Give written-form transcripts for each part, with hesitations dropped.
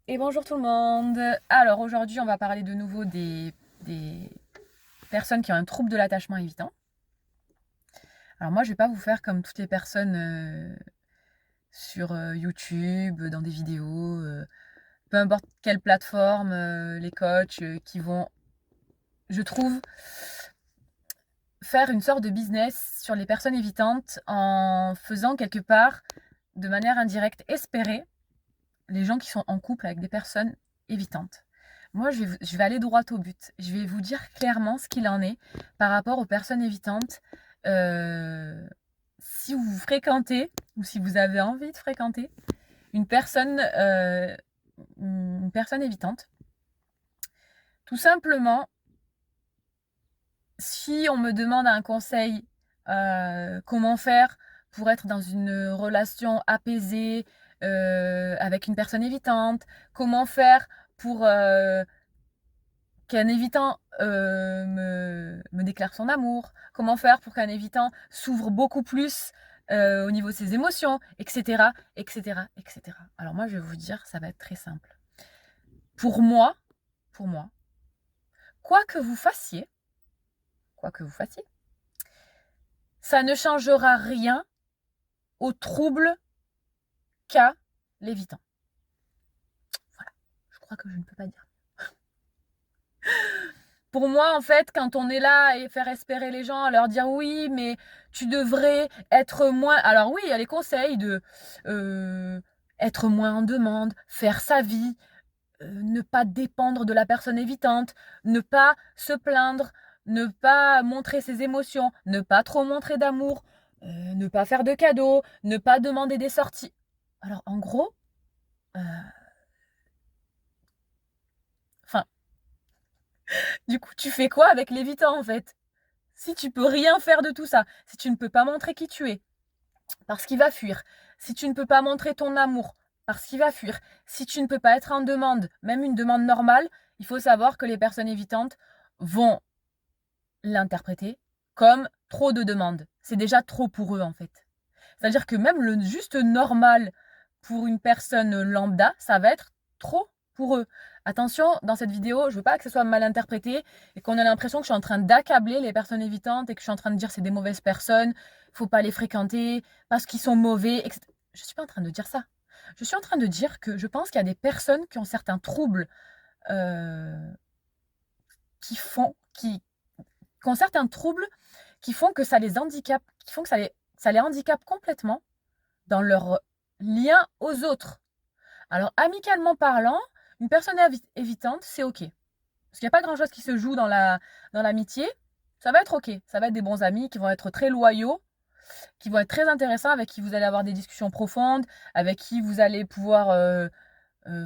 Et bonjour tout le monde. Alors aujourd'hui, on va parler de nouveau des personnes qui ont un trouble de l'attachement évitant. Alors moi, je vais pas vous faire comme toutes les personnes sur YouTube, dans des vidéos, peu importe quelle plateforme, les coachs qui vont, je trouve, faire une sorte de business sur les personnes évitantes en faisant quelque part, de manière indirecte, espérer les gens qui sont en couple avec des personnes évitantes. Moi, je vais aller droit au but. Je vais vous dire clairement ce qu'il en est par rapport aux personnes évitantes. Euh, Si vous fréquentez ou si vous avez envie de fréquenter une personne évitante, tout simplement, si on me demande un conseil, comment faire pour être dans une relation apaisée avec une personne évitante, comment faire pour qu'un évitant me déclare son amour, comment faire pour qu'un évitant s'ouvre beaucoup plus au niveau de ses émotions, etc., etc., etc. Alors moi, je vais vous dire, ça va être très simple. Pour moi, pour moi, quoi que vous fassiez, quoi que vous fassiez, ça ne changera rien au trouble qu'a l'évitant. Voilà, je crois que je ne peux pas dire. Pour moi, en fait, quand on est là et faire espérer les gens, à leur dire oui, mais tu devrais être moins. Alors oui, il y a les conseils de euh, être moins en demande, faire sa vie, ne pas dépendre de la personne évitante, ne pas se plaindre, ne pas montrer ses émotions, ne pas trop montrer d'amour, ne pas faire de cadeaux, ne pas demander des sorties. Alors en gros, euh, enfin, du coup, tu fais quoi avec l'évitant en fait? Si tu peux rien faire de tout ça, si tu ne peux pas montrer qui tu es, parce qu'il va fuir, si tu ne peux pas montrer ton amour, parce qu'il va fuir, si tu ne peux pas être en demande, même une demande normale, il faut savoir que les personnes évitantes vont l'interpréter comme trop de demandes. C'est déjà trop pour eux en fait. C'est-à-dire que même le juste normal pour une personne lambda, ça va être trop pour eux. Attention, dans cette vidéo, je veux pas que ce soit mal interprété et qu'on ait l'impression que je suis en train d'accabler les personnes évitantes et que je suis en train de dire c'est des mauvaises personnes, faut pas les fréquenter parce qu'ils sont mauvais, etc. Je suis pas en train de dire ça. Je suis en train de dire que je pense qu'il y a des personnes qui ont certains troubles euh, qui ont certains troubles qui font que ça les handicape, qui font que ça les handicape complètement dans leur lien aux autres. Alors, amicalement parlant, une personne évitante, c'est OK. Parce qu'il n'y a pas grand-chose qui se joue dans l'amitié. Ça va être OK. Ça va être des bons amis qui vont être très loyaux, qui vont être très intéressants, avec qui vous allez avoir des discussions profondes, avec qui vous allez pouvoir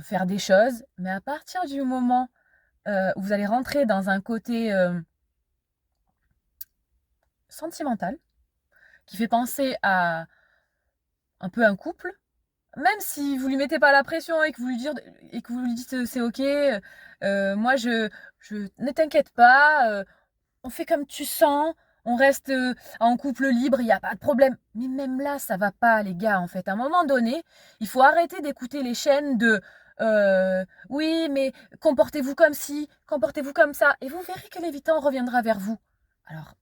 faire des choses. Mais à partir du moment où vous allez rentrer dans un côté sentimental, qui fait penser à un peu un couple, même si vous lui mettez pas la pression et que vous lui dites c'est ok, moi je ne t'inquiète pas, on fait comme tu sens, on reste en couple libre, il n'y a pas de problème. Mais même là, ça va pas, les gars, en fait. À un moment donné, il faut arrêter d'écouter les chaînes de oui, mais comportez-vous comme ci, comportez-vous comme ça, et vous verrez que l'évitant reviendra vers vous. Alors,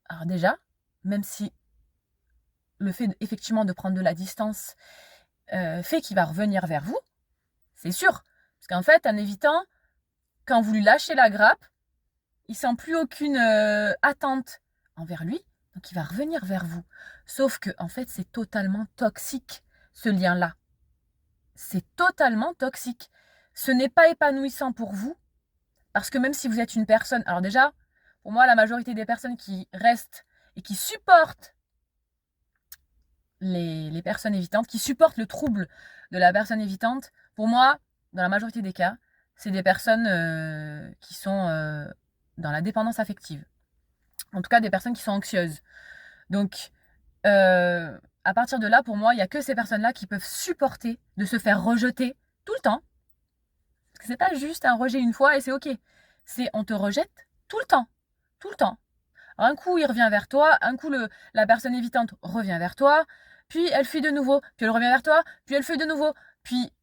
alors déjà, même si le fait effectivement de prendre de la distance fait qu'il va revenir vers vous, c'est sûr. Parce qu'en fait, un évitant, quand vous lui lâchez la grappe, il sent plus aucune attente envers lui, donc il va revenir vers vous. Sauf que, en fait, c'est totalement toxique, ce lien-là. C'est totalement toxique. Ce n'est pas épanouissant pour vous, parce que même si vous êtes une personne... Alors déjà, pour moi, la majorité des personnes qui restent et qui supportent les personnes évitantes, qui supportent le trouble de la personne évitante, pour moi, dans la majorité des cas, c'est des personnes qui sont dans la dépendance affective. En tout cas, des personnes qui sont anxieuses. Donc, à partir de là, pour moi, il n'y a que ces personnes-là qui peuvent supporter de se faire rejeter tout le temps. Parce que c'est pas juste un rejet une fois et c'est ok. C'est on te rejette tout le temps. Tout le temps. Un coup, il revient vers toi, un coup, la personne évitante revient vers toi, puis elle fuit de nouveau, puis elle revient vers toi, puis elle fuit de nouveau, puis...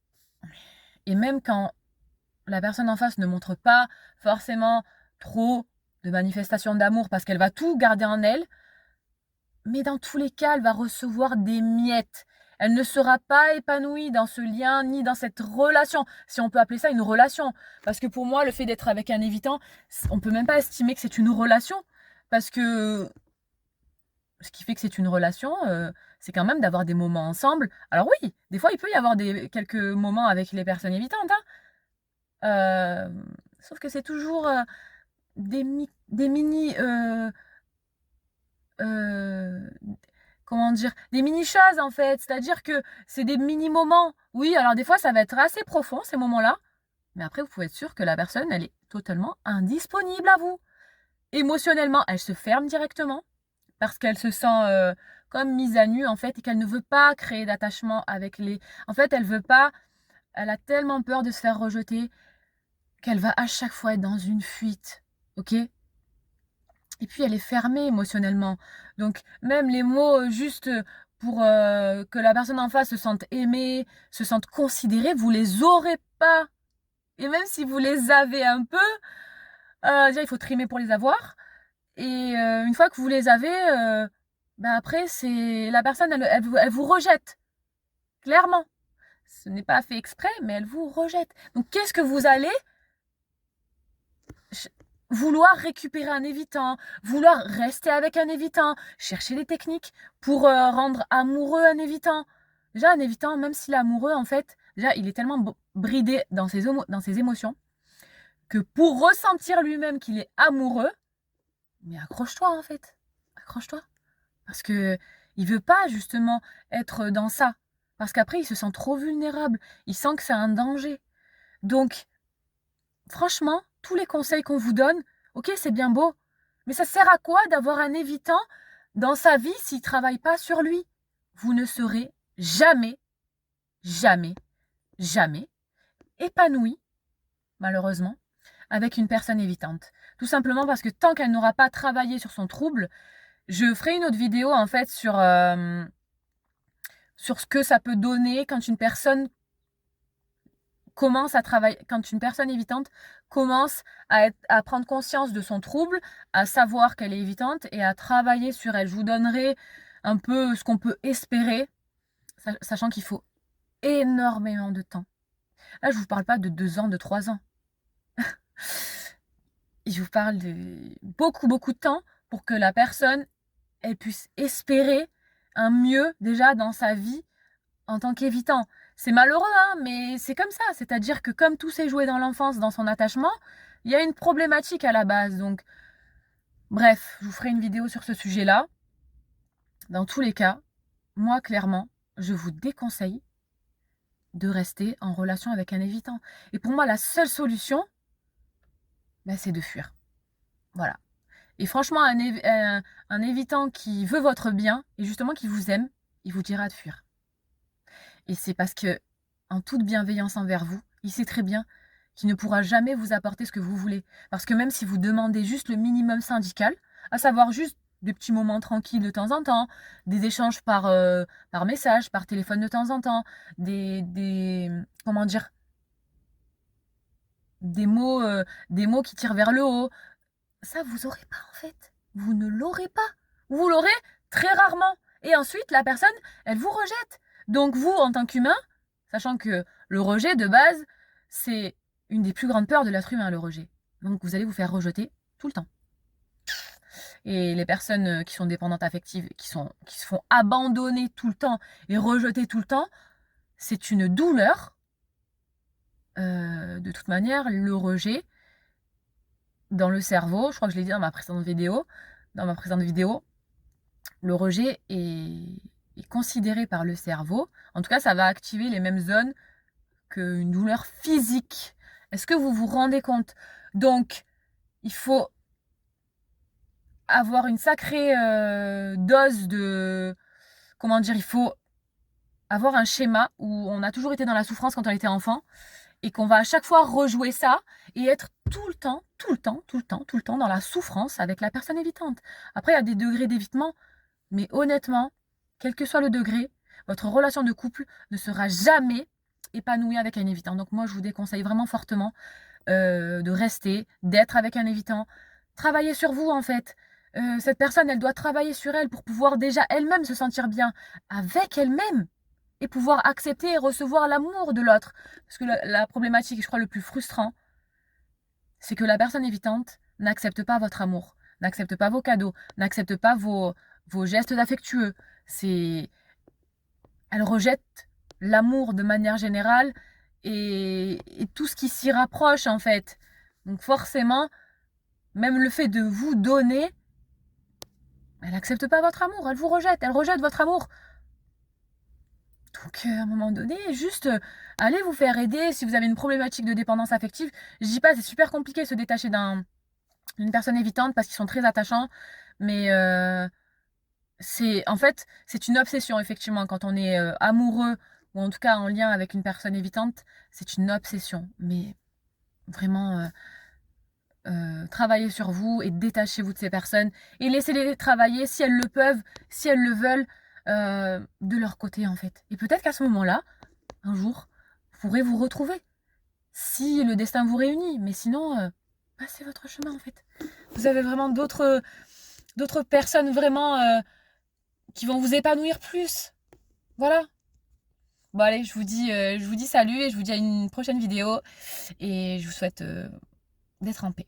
Et même quand la personne en face ne montre pas forcément trop de manifestations d'amour parce qu'elle va tout garder en elle, mais dans tous les cas, elle va recevoir des miettes. Elle ne sera pas épanouie dans ce lien ni dans cette relation, si on peut appeler ça une relation. Parce que pour moi, le fait d'être avec un évitant, on peut même pas estimer que c'est une relation. Parce que ce qui fait que c'est une relation, c'est quand même d'avoir des moments ensemble. Alors oui, des fois, il peut y avoir quelques moments avec les personnes évitantes, hein. Sauf que c'est toujours des mini... euh, comment dire, des mini-choses en fait. C'est-à-dire que c'est des mini-moments. Oui, alors des fois, ça va être assez profond, ces moments-là. Mais après, vous pouvez être sûr que la personne, elle est totalement indisponible à vous. Émotionnellement, elle se ferme directement parce qu'elle se sent comme mise à nu en fait et qu'elle ne veut pas créer d'attachement avec les... En fait, elle veut pas... Elle a tellement peur de se faire rejeter qu'elle va à chaque fois être dans une fuite. Ok? Et puis elle est fermée émotionnellement. Donc même les mots juste pour que la personne en face se sente aimée, se sente considérée, vous les aurez pas. Et même si vous les avez un peu, déjà il faut trimer pour les avoir. Et une fois que vous les avez, ben après c'est la personne elle vous rejette clairement. Ce n'est pas fait exprès, mais elle vous rejette. Donc qu'est-ce que vous allez vouloir récupérer un évitant, vouloir rester avec un évitant, chercher des techniques pour rendre amoureux un évitant. Déjà, un évitant, même s'il est amoureux, en fait, déjà, il est tellement bridé dans dans ses émotions que pour ressentir lui-même qu'il est amoureux, mais accroche-toi, en fait. Accroche-toi. Parce que il veut pas, justement, être dans ça. Parce qu'après, il se sent trop vulnérable. Il sent que c'est un danger. Donc, franchement, tous les conseils qu'on vous donne, ok, c'est bien beau, mais ça sert à quoi d'avoir un évitant dans sa vie s'il ne travaille pas sur lui? Vous ne serez jamais, jamais, jamais épanoui, malheureusement, avec une personne évitante. Tout simplement parce que tant qu'elle n'aura pas travaillé sur son trouble, je ferai une autre vidéo en fait sur ce que ça peut donner quand une personne commence à travailler, quand une personne évitante commence à prendre conscience de son trouble, à savoir qu'elle est évitante et à travailler sur elle. Je vous donnerai un peu ce qu'on peut espérer, sachant qu'il faut énormément de temps. Là, je vous parle pas de 2 ans, de 3 ans. Je vous parle de beaucoup, beaucoup de temps pour que la personne, elle puisse espérer un mieux déjà dans sa vie en tant qu'évitant. C'est malheureux, hein, mais c'est comme ça. C'est-à-dire que comme tout s'est joué dans l'enfance, dans son attachement, il y a une problématique à la base. Donc, bref, je vous ferai une vidéo sur ce sujet-là. Dans tous les cas, moi, clairement, je vous déconseille de rester en relation avec un évitant. Et pour moi, la seule solution, ben, c'est de fuir. Voilà. Et franchement, un évitant qui veut votre bien et justement qui vous aime, il vous dira de fuir. Et c'est parce que, en toute bienveillance envers vous, il sait très bien qu'il ne pourra jamais vous apporter ce que vous voulez. Parce que même si vous demandez juste le minimum syndical, à savoir juste des petits moments tranquilles de temps en temps, des échanges par message, par téléphone de temps en temps, comment dire, des mots qui tirent vers le haut, ça vous aurez pas en fait. Vous ne l'aurez pas. Vous l'aurez très rarement. Et ensuite, la personne, elle vous rejette. Donc vous, en tant qu'humain, sachant que le rejet de base, c'est une des plus grandes peurs de l'être humain, le rejet. Donc vous allez vous faire rejeter tout le temps. Et les personnes qui sont dépendantes affectives, qui se font abandonner tout le temps et rejeter tout le temps, c'est une douleur. De toute manière, le rejet dans le cerveau, je crois que je l'ai dit dans ma précédente vidéo, le rejet est considéré par le cerveau. En tout cas, ça va activer les mêmes zones qu'une douleur physique. Est-ce que vous vous rendez compte? Donc, il faut avoir une sacrée dose de... Comment dire? Il faut avoir un schéma où on a toujours été dans la souffrance quand on était enfant et qu'on va à chaque fois rejouer ça et être tout le temps dans la souffrance avec la personne évitante. Après, il y a des degrés d'évitement, mais honnêtement, quel que soit le degré, votre relation de couple ne sera jamais épanoui avec un évitant. Donc moi, je vous déconseille vraiment fortement de rester, d'être avec un évitant. Travaillez sur vous, en fait. Cette personne, elle doit travailler sur elle pour pouvoir déjà elle-même se sentir bien avec elle-même et pouvoir accepter et recevoir l'amour de l'autre. Parce que la problématique, je crois, le plus frustrant, c'est que la personne évitante n'accepte pas votre amour, n'accepte pas vos cadeaux, n'accepte pas vos gestes affectueux. C'est, elle rejette l'amour de manière générale et tout ce qui s'y rapproche en fait. Donc forcément, même le fait de vous donner, elle n'accepte pas votre amour, elle rejette votre amour. Donc à un moment donné, juste allez vous faire aider si vous avez une problématique de dépendance affective. Je dis pas, c'est super compliqué de se détacher d'une personne évitante parce qu'ils sont très attachants, mais en fait, c'est une obsession effectivement quand on est amoureux ou en tout cas en lien avec une personne évitante, c'est une obsession. Mais vraiment, travaillez sur vous et détachez-vous de ces personnes et laissez-les travailler si elles le peuvent, si elles le veulent, de leur côté en fait. Et peut-être qu'à ce moment-là, un jour, vous pourrez vous retrouver si le destin vous réunit. Mais sinon, passez votre chemin en fait. Vous avez vraiment d'autres personnes vraiment qui vont vous épanouir plus. Voilà. Bon allez, je vous dis salut et je vous dis à une prochaine vidéo et je vous souhaite d'être en paix.